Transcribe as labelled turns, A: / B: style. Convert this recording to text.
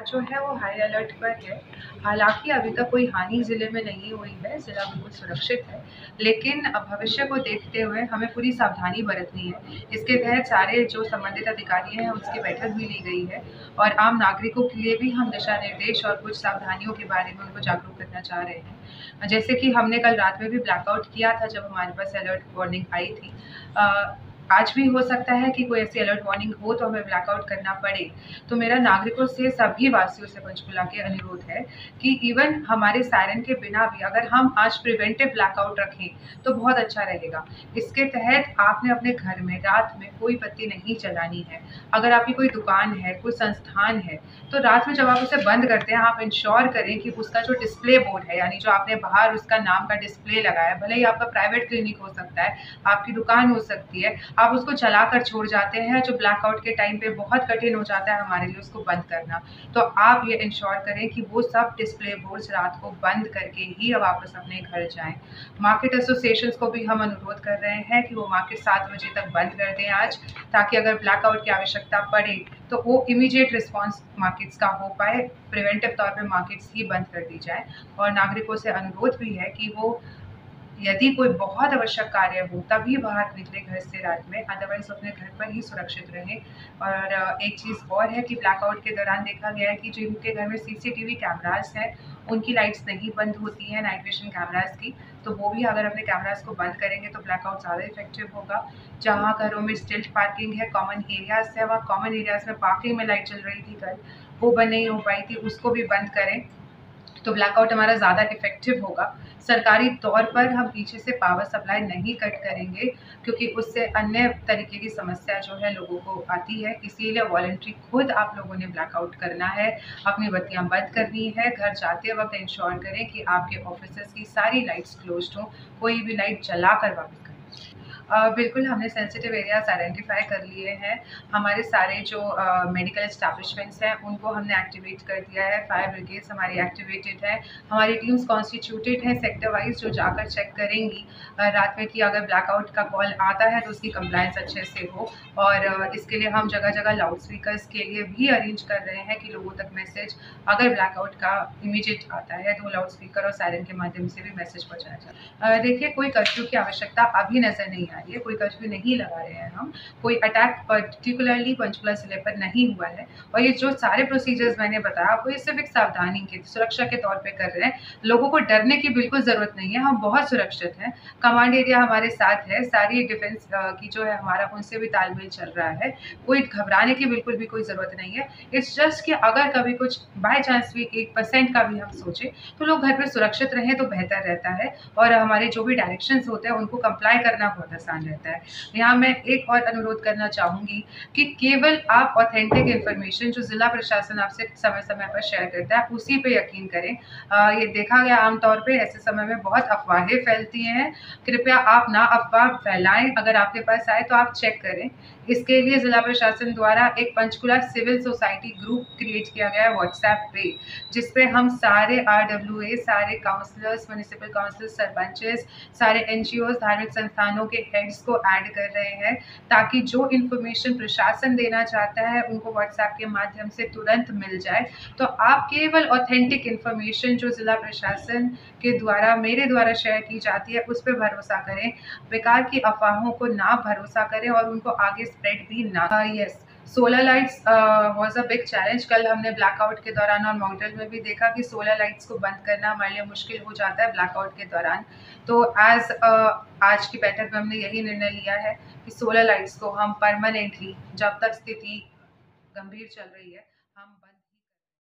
A: जो है वो हाई अलर्ट पर है। हालाँकि अभी तक कोई हानि ज़िले में नहीं हुई है, ज़िला बिल्कुल सुरक्षित है। लेकिन भविष्य को देखते हुए हमें पूरी सावधानी बरतनी है। इसके तहत सारे जो संबंधित अधिकारी हैं, उसकी बैठक भी ली गई है और आम नागरिकों के लिए भी हम दिशा निर्देश और कुछ सावधानियों के बारे में उनको जागरूक करना चाह रहे हैं। जैसे कि हमने कल रात में भी ब्लैकआउट किया था जब हमारे पास अलर्ट वार्निंग आई थी। आज भी हो सकता है कि कोई ऐसी अलर्ट वार्निंग हो तो हमें ब्लैकआउट करना पड़े। तो मेरा नागरिकों से, सभी वासियों से पंचकुला के अनुरोध है कि इवन हमारे सायरन के बिना भी अगर हम आज प्रिवेंटिव ब्लैकआउट रखें तो बहुत अच्छा रहेगा। इसके तहत आपने अपने घर में रात में कोई बत्ती नहीं जलानी है। अगर आपकी कोई दुकान है, कोई संस्थान है, तो रात में जब आप उसे बंद करते हैं, आप इंश्योर करें कि उसका जो डिस्प्ले बोर्ड है, यानी जो आपने बाहर उसका नाम का डिस्प्ले लगाया, भले ही आपका प्राइवेट क्लिनिक हो सकता है, आपकी दुकान हो सकती है, आप उसको जलाकर छोड़ जाते हैं, जो ब्लैकआउट के टाइम पे बहुत कठिन हो जाता है हमारे लिए उसको बंद करना। तो आप ये इंश्योर करें कि वो सब डिस्प्ले बोर्ड्स रात को बंद करके ही अब वापस अपने घर जाएँ। मार्केट एसोसिएशंस को भी हम अनुरोध कर रहे हैं कि वो मार्केट 7 बजे तक बंद कर दें आज, ताकि अगर ब्लैकआउट की आवश्यकता पड़े तो वो इमीडिएट रिस्पॉन्स मार्केट्स का हो पाए। प्रिवेंटिव तौर पे मार्केट्स ही बंद कर दी जाए और नागरिकों से अनुरोध भी है कि वो यदि कोई बहुत आवश्यक कार्य हो तभी बाहर निकले घर से रात में, अदरवाइज अपने घर पर ही सुरक्षित रहें। और एक चीज़ और है कि ब्लैकआउट के दौरान देखा गया है कि जिनके घर में सीसीटीवी कैमरास हैं, उनकी लाइट्स नहीं बंद होती हैं, नाइट विजन कैमरास की, तो वो भी अगर अपने कैमरास को बंद करेंगे तो ब्लैकआउट ज़्यादा इफेक्टिव होगा। जहाँ घरों में स्टिल्ट पार्किंग है, कॉमन एरियाज है, वहाँ कॉमन एरियाज में पार्किंग में लाइट जल रही थी कल, वो बंद नहीं हो पाई थी, उसको भी बंद करें तो ब्लैकआउट हमारा ज़्यादा इफ़ेक्टिव होगा। सरकारी तौर पर हम पीछे से पावर सप्लाई नहीं कट करेंगे, क्योंकि उससे अन्य तरीके की समस्या जो है लोगों को आती है। इसीलिए वॉलंटरी खुद आप लोगों ने ब्लैकआउट करना है, अपनी बत्तियाँ बंद करनी है। घर जाते वक्त इंश्योर करें कि आपके ऑफिसेज़ की सारी लाइट्स क्लोज्ड हों, कोई भी लाइट जला कर वापस करें। बिल्कुल, हमने सेंसिटिव एरियाज़ आइडेंटिफ़ाई कर लिए हैं। हमारे सारे जो मेडिकल एस्टेब्लिशमेंट्स हैं, उनको हमने एक्टिवेट कर दिया है। फायर ब्रिगेड्स हमारी एक्टिवेटेड है। हमारी टीम्स कॉन्स्टिट्यूटेड हैं सेक्टर वाइज़, जो जाकर चेक करेंगी रात में कि अगर ब्लैकआउट का कॉल आता है तो उसकी कंप्लायंस अच्छे से हो। और इसके लिए हम जगह-जगह लाउड स्पीकर्स के लिए भी अरेंज कर रहे हैं कि लोगों तक मैसेज अगर ब्लैकआउट का इमीडिएट आता है तो लाउड स्पीकर और सायरन के माध्यम से भी मैसेज पहुँचाया जाए। देखिए, कोई कर्फ्यू की आवश्यकता अभी नज़र नहीं आ रही है, कोई कर्फ्यू नहीं लगा रहे हैं हम, कोई अटैक पर्टिकुलरली पंचकुला ज़िले पर नहीं हुआ है और ये जो सारे प्रोसीजर्स मैंने बताया आपको, ये सिर्फ़ एक सावधानी के, सुरक्षा के तौर पे कर रहे हैं। लोगों को डरने की बिल्कुल ज़रूरत नहीं है, हम बहुत सुरक्षित हैं। कमांड एरिया हमारे साथ है, सारी डिफेंस की जो है हमारा उनसे भी तालमेल चल रहा है। कोई घबराने की बिल्कुल भी कोई ज़रूरत नहीं है। इट्स जस्ट कि अगर कभी कुछ बाय चांस भी 1% का भी हम सोचें, तो लोग घर पे सुरक्षित रहें तो बेहतर रहता है और हमारे जो भी डायरेक्शंस होते हैं उनको कंप्लाई करना बहुत आसान रहता है। यहाँ मैं एक और अनुरोध करना चाहूँगी कि केवल आप ऑथेंटिक इन्फॉर्मेशन जो ज़िला प्रशासन आपसे समय-समय पर शेयर करता है, उसी पे यकीन करें। ये देखा गया आम तौर पे ऐसे समय में बहुत अफ़वाहें फैलती हैं। कृपया आप ना अफ़वाह फैलाएँ, अगर आपके पास आए तो आप चेक करें। इसके लिए ज़िला प्रशासन द्वारा एक Panchkula civil society group create किया गया है व्हाट्सएप पे, जिस पे हम सारे आरडब्ल्यूए, सारे काउंसलर्स, म्युनिसिपल काउंसिलर्स, सरपंचेस, सारे एनजीओज़, धार्मिक संस्थानों के हेड्स को ऐड कर रहे हैं, ताकि जो इन्फॉर्मेशन प्रशासन देना चाहता है उनको व्हाट्सएप के माध्यम से तुरंत मिल जाए। तो आप केवल ऑथेंटिक इन्फॉर्मेशन जो ज़िला प्रशासन के द्वारा, मेरे द्वारा शेयर की जाती है, उस पे भरोसा करें। बेकार की अफ़वाहों को ना भरोसा करें और उनको आगे स्प्रेड भी ना। Yes, solar lights was a big challenge. कल हमने ब्लैकआउट के दौरान और मॉडल में भी देखा कि सोलर लाइट्स को बंद करना हमारे लिए मुश्किल हो जाता है ब्लैकआउट के दौरान। तो आज की बैठक में हमने यही निर्णय लिया है कि सोलर लाइट्स को हम परमानेंटली, जब तक स्थिति गंभीर चल रही है, हम बंद